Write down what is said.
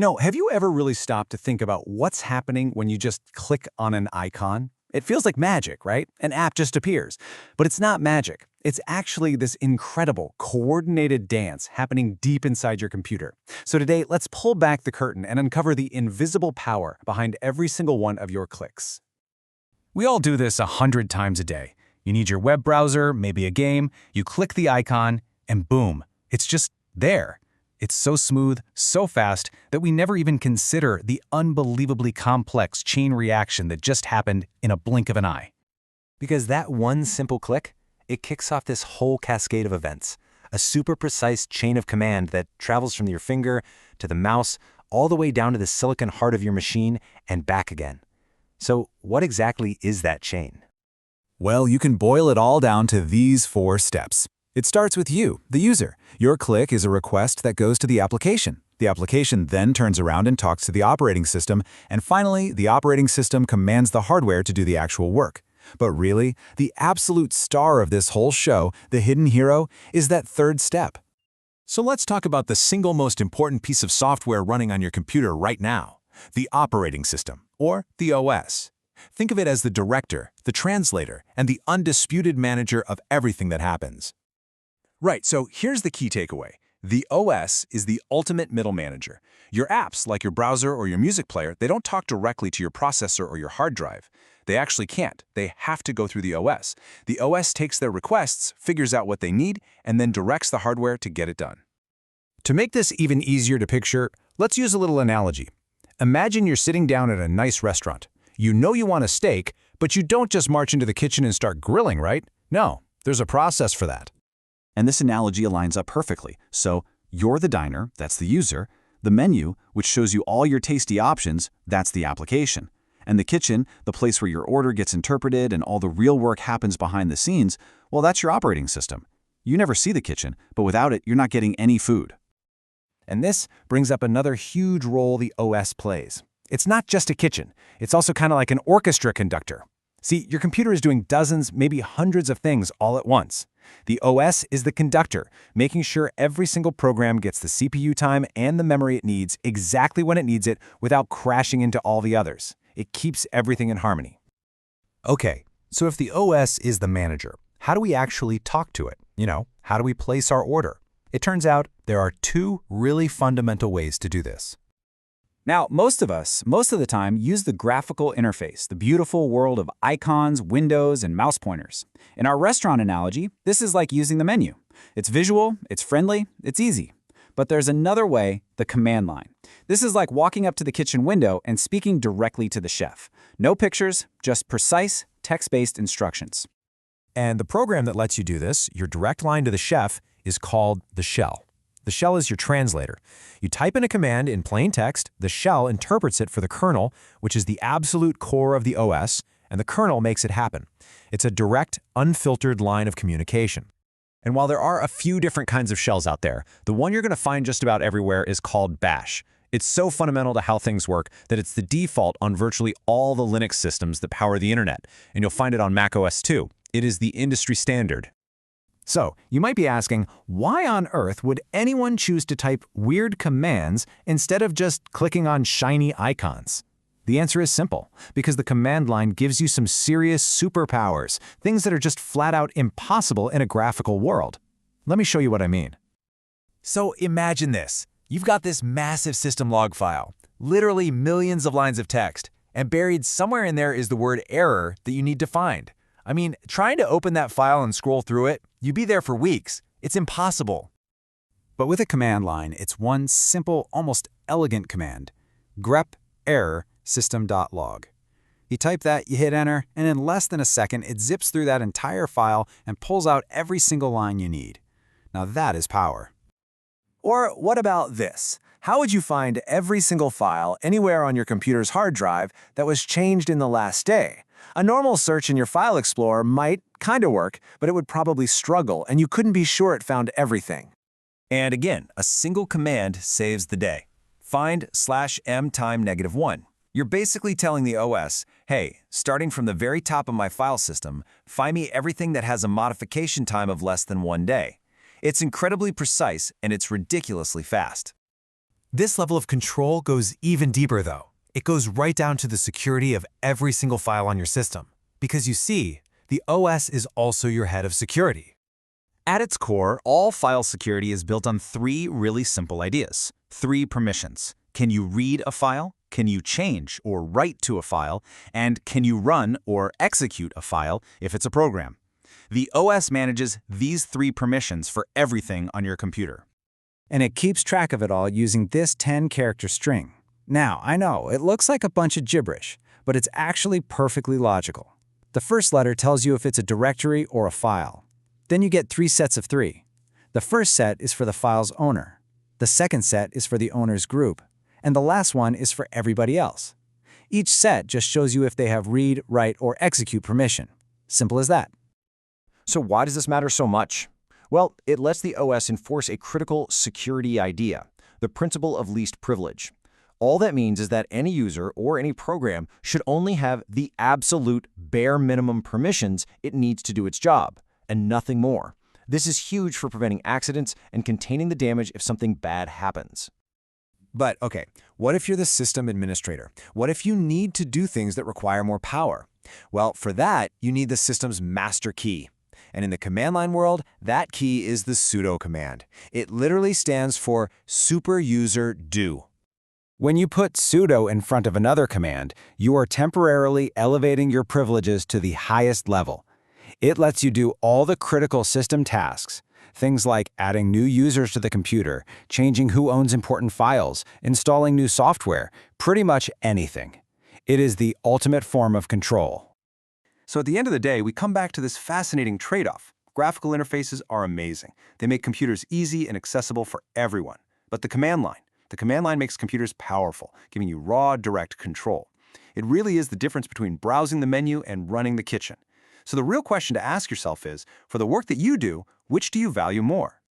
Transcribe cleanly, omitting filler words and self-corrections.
Have you ever really stopped to think about what's happening when you just click on an icon? It feels like magic, right? An app just appears. But it's not magic. It's actually this incredible, coordinated dance happening deep inside your computer. So today, let's pull back the curtain and uncover the invisible power behind every single one of your clicks. We all do this 100 times a day. You need your web browser, maybe a game, you click the icon, and boom, it's just there. It's so smooth, so fast, that we never even consider the unbelievably complex chain reaction that just happened in a blink of an eye. Because that one simple click, it kicks off this whole cascade of events, a super precise chain of command that travels from your finger to the mouse, all the way down to the silicon heart of your machine and back again. So what exactly is that chain? Well, you can boil it all down to these 4 steps. It starts with you, the user. Your click is a request that goes to the application. The application then turns around and talks to the operating system, and finally, the operating system commands the hardware to do the actual work. But really, the absolute star of this whole show, the hidden hero, is that 3rd step. So let's talk about the single most important piece of software running on your computer right now, the operating system, or the OS. Think of it as the director, the translator, and the undisputed manager of everything that happens. Right, so here's the key takeaway. The OS is the ultimate middle manager. Your apps, like your browser or your music player, they don't talk directly to your processor or your hard drive. They actually can't. They have to go through the OS. The OS takes their requests, figures out what they need, and then directs the hardware to get it done. To make this even easier to picture, let's use a little analogy. Imagine you're sitting down at a nice restaurant. You know you want a steak, but you don't just march into the kitchen and start grilling, right? No, there's a process for that. And this analogy aligns up perfectly. So you're the diner, that's the user. The menu, which shows you all your tasty options, that's the application. And the kitchen, the place where your order gets interpreted and all the real work happens behind the scenes, well, that's your operating system. You never see the kitchen, but without it, you're not getting any food. And this brings up another huge role the OS plays. It's not just a kitchen. It's also kind of like an orchestra conductor. See, your computer is doing dozens, maybe hundreds of things all at once. The OS is the conductor, making sure every single program gets the CPU time and the memory it needs exactly when it needs it without crashing into all the others. It keeps everything in harmony. Okay, so if the OS is the manager, how do we actually talk to it? How do we place our order? It turns out there are 2 really fundamental ways to do this. Now, most of us, most of the time, use the graphical interface, the beautiful world of icons, windows, and mouse pointers. In our restaurant analogy, this is like using the menu. It's visual, it's friendly, it's easy. But there's another way, the command line. This is like walking up to the kitchen window and speaking directly to the chef. No pictures, just precise, text-based instructions. And the program that lets you do this, your direct line to the chef, is called the shell. The shell is your translator. You type in a command in plain text, the shell interprets it for the kernel, which is the absolute core of the OS, and the kernel makes it happen. It's a direct, unfiltered line of communication. And while there are a few different kinds of shells out there, the one you're going to find just about everywhere is called bash. It's so fundamental to how things work that it's the default on virtually all the Linux systems that power the internet, and you'll find it on macOS too. It is the industry standard. So, you might be asking, why on earth would anyone choose to type weird commands instead of just clicking on shiny icons? The answer is simple, because the command line gives you some serious superpowers, things that are just flat out impossible in a graphical world. Let me show you what I mean. So imagine this. You've got this massive system log file, literally millions of lines of text, and buried somewhere in there is the word error that you need to find. I mean, trying to open that file and scroll through it, you'd be there for weeks. It's impossible. But with a command line, it's one simple, almost elegant command, grep error system.log. You type that, you hit enter, and in less than a second, it zips through that entire file and pulls out every single line you need. Now that is power. Or what about this? How would you find every single file anywhere on your computer's hard drive that was changed in the last day? A normal search in your file explorer might kind of work, but it would probably struggle, and you couldn't be sure it found everything. And again, a single command saves the day. Find /m time -1. You're basically telling the OS, hey, starting from the very top of my file system, find me everything that has a modification time of less than 1 day. It's incredibly precise, and it's ridiculously fast. This level of control goes even deeper, though. It goes right down to the security of every single file on your system. Because you see, the OS is also your head of security. At its core, all file security is built on three really simple ideas. Three permissions. Can you read a file? Can you change or write to a file? And can you run or execute a file if it's a program? The OS manages these three permissions for everything on your computer. And it keeps track of it all using this 10-character string. Now, I know, it looks like a bunch of gibberish, but it's actually perfectly logical. The first letter tells you if it's a directory or a file. Then you get 3 sets of 3. The first set is for the file's owner. The second set is for the owner's group. And the last one is for everybody else. Each set just shows you if they have read, write, or execute permission. Simple as that. So why does this matter so much? Well, it lets the OS enforce a critical security idea, the principle of least privilege. All that means is that any user or any program should only have the absolute bare minimum permissions it needs to do its job, and nothing more. This is huge for preventing accidents and containing the damage if something bad happens. But, okay, what if you're the system administrator? What if you need to do things that require more power? Well, for that, you need the system's master key. And in the command line world, that key is the sudo command. It literally stands for super user do. When you put sudo in front of another command, you are temporarily elevating your privileges to the highest level. It lets you do all the critical system tasks, things like adding new users to the computer, changing who owns important files, installing new software, pretty much anything. It is the ultimate form of control. So at the end of the day, we come back to this fascinating trade-off. Graphical interfaces are amazing. They make computers easy and accessible for everyone. But the command line makes computers powerful, giving you raw, direct control. It really is the difference between browsing the menu and running the kitchen. So the real question to ask yourself is, for the work that you do, which do you value more?